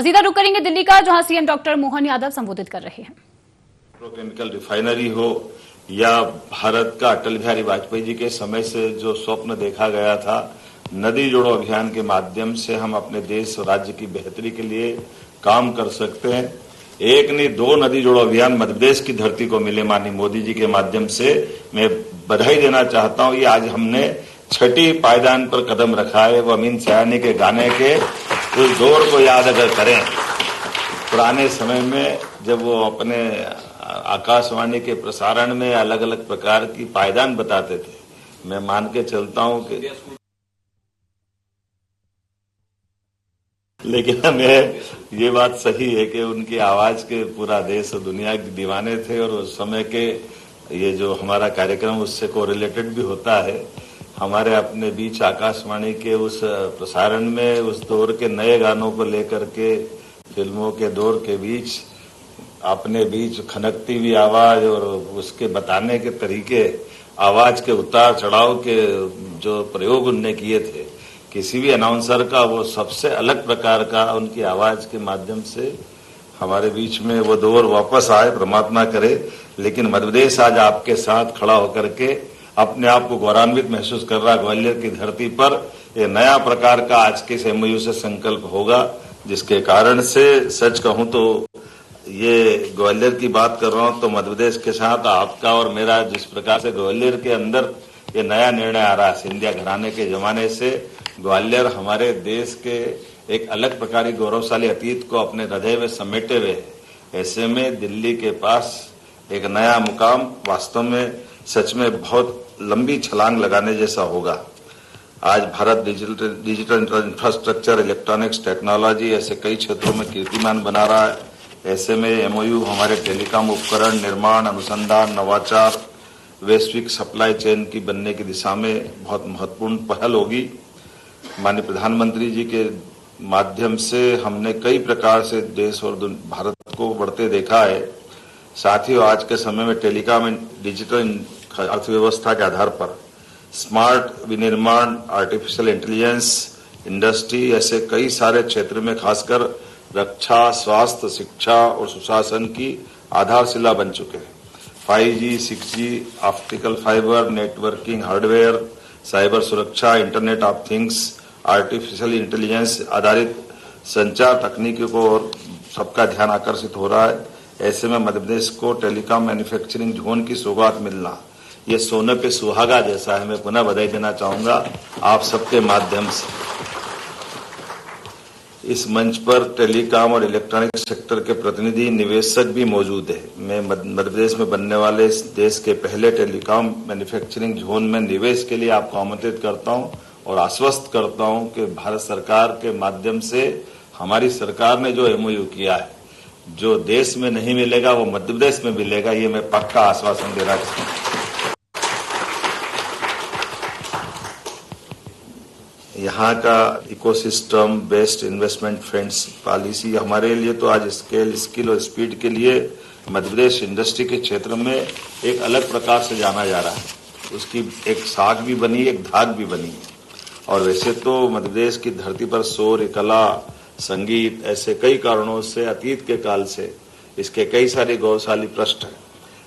सीधा रुक करेंगे दिल्ली का, जहां सीएम डॉक्टर मोहन यादव संबोधित कर रहे हैं। पेट्रोकेमिकल रिफाइनरी हो या भारत का अटल बिहारी वाजपेयी जी के समय से जो स्वप्न देखा गया था, नदी जोड़ो अभियान के माध्यम से हम अपने देश और राज्य की बेहतरी के लिए काम कर सकते हैं। एक नहीं दो नदी जोड़ो अभियान मध्य प्रदेश की धरती को मिले माननीय मोदी जी के माध्यम से मैं बधाई देना चाहता हूं। ये आज हमने छठी पायदान पर कदम रखा है। वो अमीन सयानी के गाने के उस दौर को याद अगर करें, पुराने समय में जब वो अपने आकाशवाणी के प्रसारण में अलग अलग प्रकार की पायदान बताते थे, मैं मान के चलता हूं कि लेकिन हमें ये बात सही है कि उनकी आवाज के पूरा देश और दुनिया के दीवाने थे और उस समय के ये जो हमारा कार्यक्रम उससे कोरिलेटेड भी होता है। हमारे अपने बीच आकाशवाणी के उस प्रसारण में उस दौर के नए गानों को लेकर के फिल्मों के दौर के बीच अपने बीच खनकती हुई आवाज और उसके बताने के तरीके, आवाज के उतार चढ़ाव के जो प्रयोग उनने किए थे, किसी भी अनाउंसर का वो सबसे अलग प्रकार का उनकी आवाज के माध्यम से हमारे बीच में वो दौर वापस आए, परमात्मा करे। लेकिन मध्य प्रदेश आज आपके साथ खड़ा होकर के अपने आप को गौरवान्वित महसूस कर रहा। ग्वालियर की धरती पर ये नया प्रकार का आज के एमओयू से संकल्प होगा, जिसके कारण से सच कहूं तो ये ग्वालियर की बात कर रहा हूं तो मध्य प्रदेश के साथ आपका और मेरा जिस प्रकार से ग्वालियर के अंदर ये नया निर्णय आ रहा है, सिंधिया घराने के जमाने से ग्वालियर हमारे देश के एक अलग प्रकार की गौरवशाली अतीत को अपने हृदय में समेटे हुए है। ऐसे में दिल्ली के पास एक नया मुकाम वास्तव में सच में बहुत लंबी छलांग लगाने जैसा होगा। आज Bharat digital infrastructure, electronics, technology ऐसे कई क्षेत्रों में कीर्तिमान बना रहा है। ऐसे में एमओयू हमारे टेलीकॉम उपकरण निर्माण, अनुसंधान, नवाचार, वैश्विक सप्लाई चेन की बनने की दिशा में बहुत महत्वपूर्ण पहल होगी। माननीय प्रधानमंत्री जी के माध्यम से हमने कई प्रकार से देश और भारत को बढ़ते देखा है। साथ ही आज के समय में टेलीकॉम एंड डिजिटल अर्थव्यवस्था के आधार पर स्मार्ट विनिर्माण, आर्टिफिशियल इंटेलिजेंस, इंडस्ट्री ऐसे कई सारे क्षेत्र में खासकर रक्षा, स्वास्थ्य, शिक्षा और सुशासन की आधारशिला बन चुके हैं। 5G, 6G, optical fibre, networking, hardware, cyber सुरक्षा, internet of things, artificial intelligence आधारित संचार तकनीकों को और सबका ध्यान आकर्षित हो रहा है। ऐसे में मध्य प्रदेश को टेलीकॉम मैन्युफैक्चरिंग जोन की सौगात मिलना ये सोने पे सुहागा जैसा है। मैं पुनः बधाई देना चाहूंगा आप सबके माध्यम से। इस मंच पर टेलीकॉम और इलेक्ट्रॉनिक सेक्टर के प्रतिनिधि, निवेशक भी मौजूद है। मैं मध्य प्रदेश में बनने वाले इस देश के पहले टेलीकॉम मैन्युफैक्चरिंग जोन में निवेश के लिए आपको आमंत्रित करता हूं और आश्वस्त करता हूं कि भारत सरकार के माध्यम से हमारी सरकार ने जो एमओयू किया है, जो देश में नहीं मिलेगा वो मध्य प्रदेश में मिलेगा, ये मैं पक्का आश्वासन देना चाहता हूं। यहाँ का ecosystem based investment funds policy हमारे लिए तो आज स्किल और स्पीड के लिए मध्य प्रदेश इंडस्ट्री के क्षेत्र में एक अलग प्रकार से जाना जा रहा है। उसकी एक साख भी बनी, एक धाक भी बनी। और वैसे तो मध्य प्रदेश की धरती पर शौर्य, कला, संगीत ऐसे कई कारणों से अतीत के काल से इसके कई सारे गौरवशाली पृष्ठ हैं,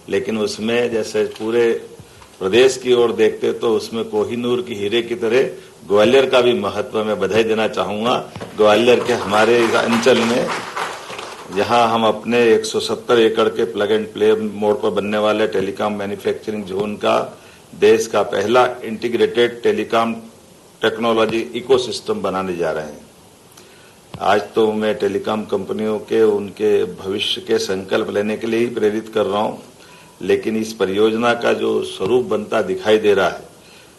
लेकिन उसमें जैसे पूरे प्रदेश की ओर देखते तो उसमें कोहिनूर की हीरे की तरह ग्वालियर का भी महत्व मैं बधाई देना चाहूंगा। ग्वालियर के हमारे अंचल में जहां हम अपने 170 एकड़ के प्लग एंड प्ले मोड पर बनने वाले टेलीकॉम मैन्युफैक्चरिंग जोन का देश का पहला इंटीग्रेटेड टेलीकॉम टेक्नोलॉजी इकोसिस्टम बनाने जा रहे हैं। आज तो मैं टेलीकॉम कंपनियों के उनके भविष्य के संकल्प लेने के लिए ही प्रेरित कर रहा हूं, लेकिन इस परियोजना का जो स्वरूप बनता दिखाई दे रहा है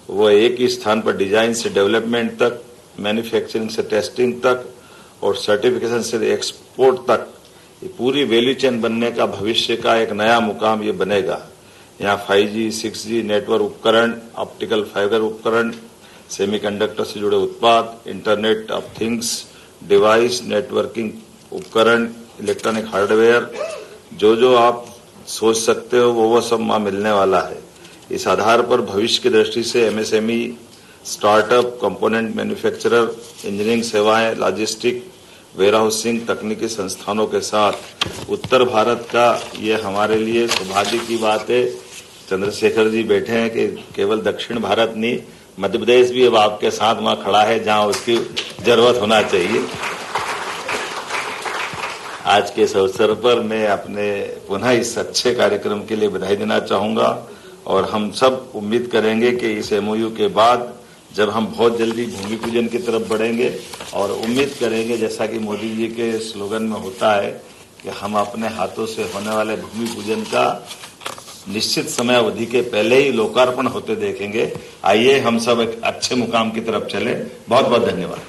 वो एक ही स्थान पर डिजाइन से डेवलपमेंट तक, मैन्युफैक्चरिंग से टेस्टिंग तक और सर्टिफिकेशन से एक्सपोर्ट तक ये पूरी वैल्यू चेन बनने का भविष्य का एक नया मुकाम ये बनेगा। यहाँ 5G, 6G नेटवर्क उपकरण, ऑप्टिकल फाइबर उपकरण, सेमीकंडक्टर से जुड़े उत्पाद, internet of things device, networking उपकरण, इलेक्ट्रॉनिक हार्डवेयर, जो आप सोच सकते हो वो सब वहां मिलने वाला है। इस आधार पर भविष्य की दृष्टि से MSME, startup, component manufacturer, engineering सेवाएं, लॉजिस्टिक, वेयर हाउसिंग तकनीकी संस्थानों के साथ उत्तर भारत का ये हमारे लिए सौभाग्य की बात है। चंद्रशेखर जी बैठे हैं कि केवल दक्षिण भारत नहीं, मध्य प्रदेश भी अब आपके साथ वहां खड़ा है जहां उसकी जरूरत होना चाहिए। आज के इस अवसर पर मैं अपने पुनः इस अच्छे कार्यक्रम के लिए बधाई देना चाहूंगा और हम सब उम्मीद करेंगे कि इस एमओयू के बाद जब हम बहुत जल्दी भूमि पूजन की तरफ बढ़ेंगे और उम्मीद करेंगे जैसा कि मोदी जी के स्लोगन में होता है कि हम अपने हाथों से होने वाले भूमि पूजन का निश्चित समय अवधि के पहले ही लोकार्पण होते देखेंगे। आइए हम सब एक अच्छे मुकाम की तरफ चलें। बहुत बहुत धन्यवाद।